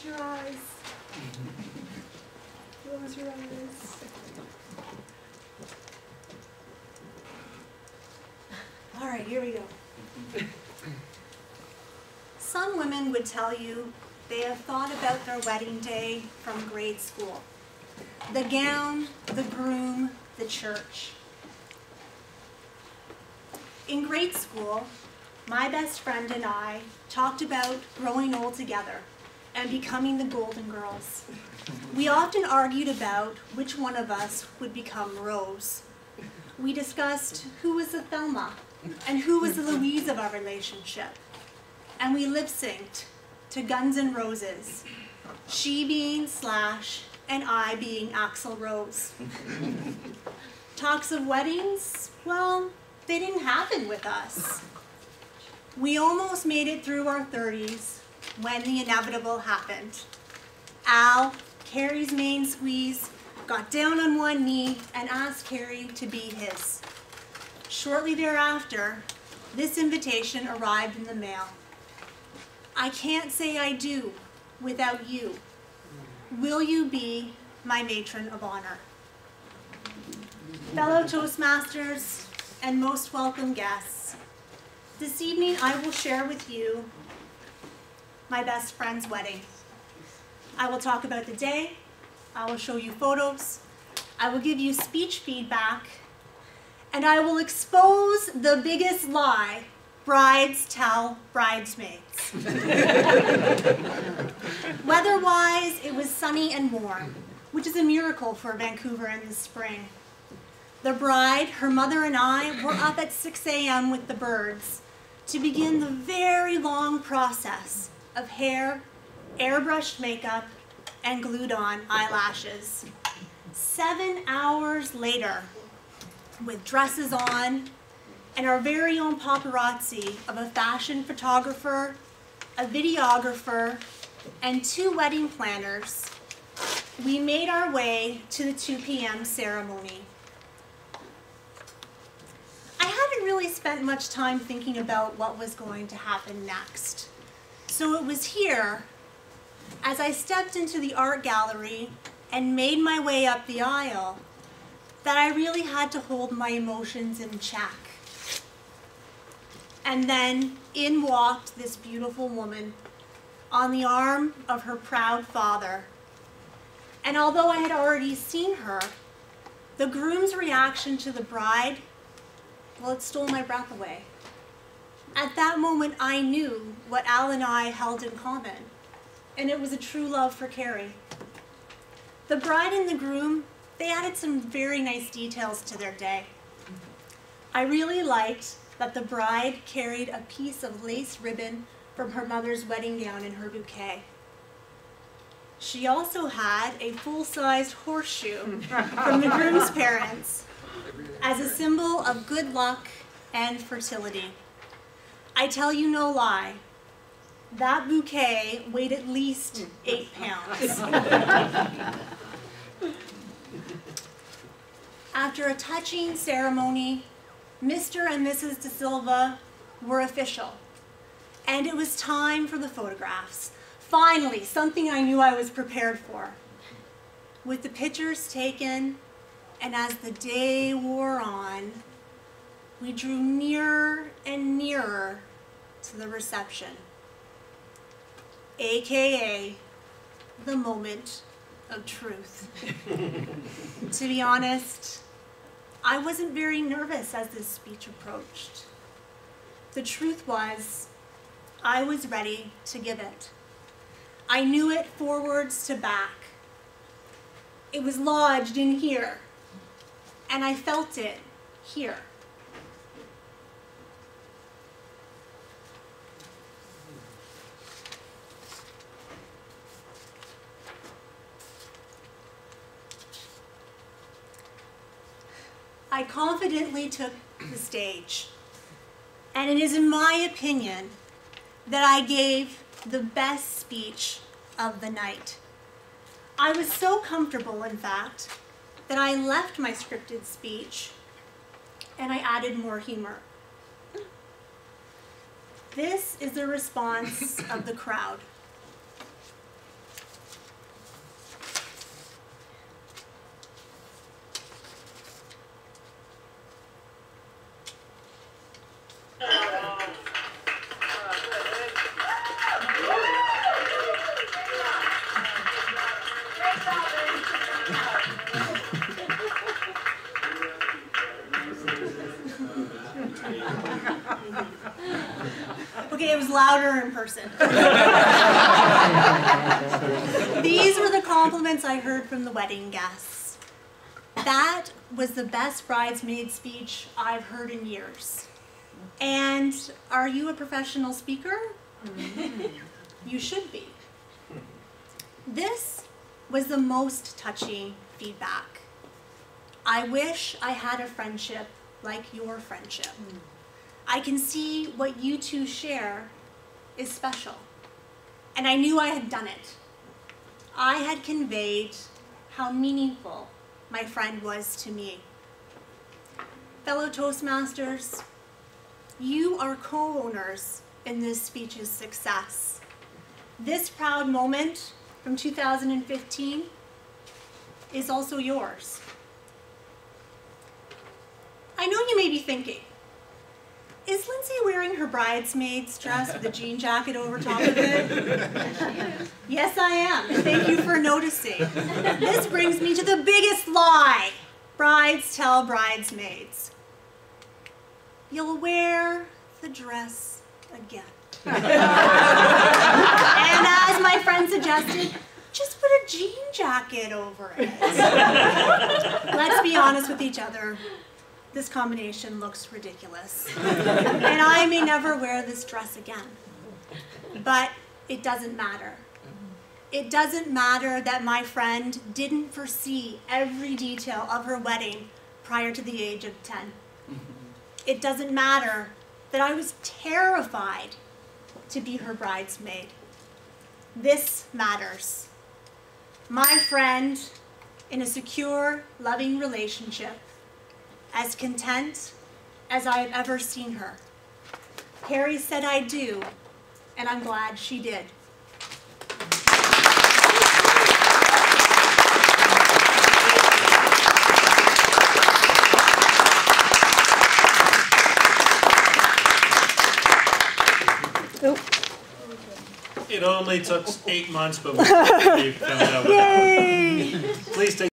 your eyes. Close your eyes. All right, here we go. Some women would tell you they have thought about their wedding day from grade school. The gown, the groom, the church. In grade school, my best friend and I talked about growing old together and becoming the Golden Girls. We often argued about which one of us would become Rose. We discussed who was the Thelma and who was the Louise of our relationship. And we lip-synced to Guns N' Roses, she being Slash and I being Axl Rose. Talks of weddings, well, they didn't happen with us. We almost made it through our 30s when the inevitable happened. Al, Carrie's main squeeze, got down on one knee and asked Carrie to be his. Shortly thereafter, this invitation arrived in the mail. I can't say I do without you. Will you be my matron of honor? Fellow Toastmasters and most welcome guests, this evening I will share with you my best friend's wedding. I will talk about the day, I will show you photos, I will give you speech feedback, and I will expose the biggest lie brides tell bridesmaids. Weather-wise, it was sunny and warm, which is a miracle for Vancouver in the spring. The bride, her mother, and I were up at 6 a.m. with the birds to begin the very long process of hair, airbrushed makeup, and glued-on eyelashes. 7 hours later, with dresses on, and our very own paparazzi of a fashion photographer, a videographer, and 2 wedding planners, we made our way to the 2 p.m. ceremony. I hadn't really spent much time thinking about what was going to happen next. So it was here, as I stepped into the art gallery and made my way up the aisle, that I really had to hold my emotions in check. And then in walked this beautiful woman on the arm of her proud father. And although I had already seen her, the groom's reaction to the bride, well, it stole my breath away. At that moment, I knew what Al and I held in common, and it was a true love for Carrie. The bride and the groom, they added some very nice details to their day. I really liked that the bride carried a piece of lace ribbon from her mother's wedding gown in her bouquet. She also had a full-sized horseshoe from the groom's parents as a symbol of good luck and fertility. I tell you no lie, that bouquet weighed at least 8 pounds. After a touching ceremony, Mr. and Mrs. De Silva were official, and it was time for the photographs. Finally, something I knew I was prepared for. With the pictures taken, and as the day wore on, we drew nearer and nearer to the reception, AKA the moment of truth. To be honest, I wasn't very nervous as this speech approached. The truth was, I was ready to give it. I knew it forwards to back. It was lodged in here, and I felt it here. I confidently took the stage, and it is in my opinion that I gave the best speech of the night. I was so comfortable, in fact, that I left my scripted speech and I added more humor. This is the response of the crowd. louder in person. These were the compliments I heard from the wedding guests. That was the best bridesmaid speech I've heard in years. And are you a professional speaker? You should be. This was the most touching feedback. I wish I had a friendship like your friendship. I can see what you two share is special. And I knew I had done it. I had conveyed how meaningful my friend was to me. Fellow Toastmasters, you are co-owners in this speech's success. This proud moment from 2015 is also yours. I know you may be thinking, is Lyndsy wearing her bridesmaid's dress with a jean jacket over top of it? Yes, I am. Thank you for noticing. This brings me to the biggest lie brides tell bridesmaids. You'll wear the dress again. And as my friend suggested, just put a jean jacket over it. Let's be honest with each other. This combination looks ridiculous. And I may never wear this dress again. But it doesn't matter. It doesn't matter that my friend didn't foresee every detail of her wedding prior to the age of 10. It doesn't matter that I was terrified to be her bridesmaid. This matters. My friend, in a secure, loving relationship, as content as I have ever seen her. Carrie said I do, and I'm glad she did. It only took 8 months, but we found out. Yay! Please take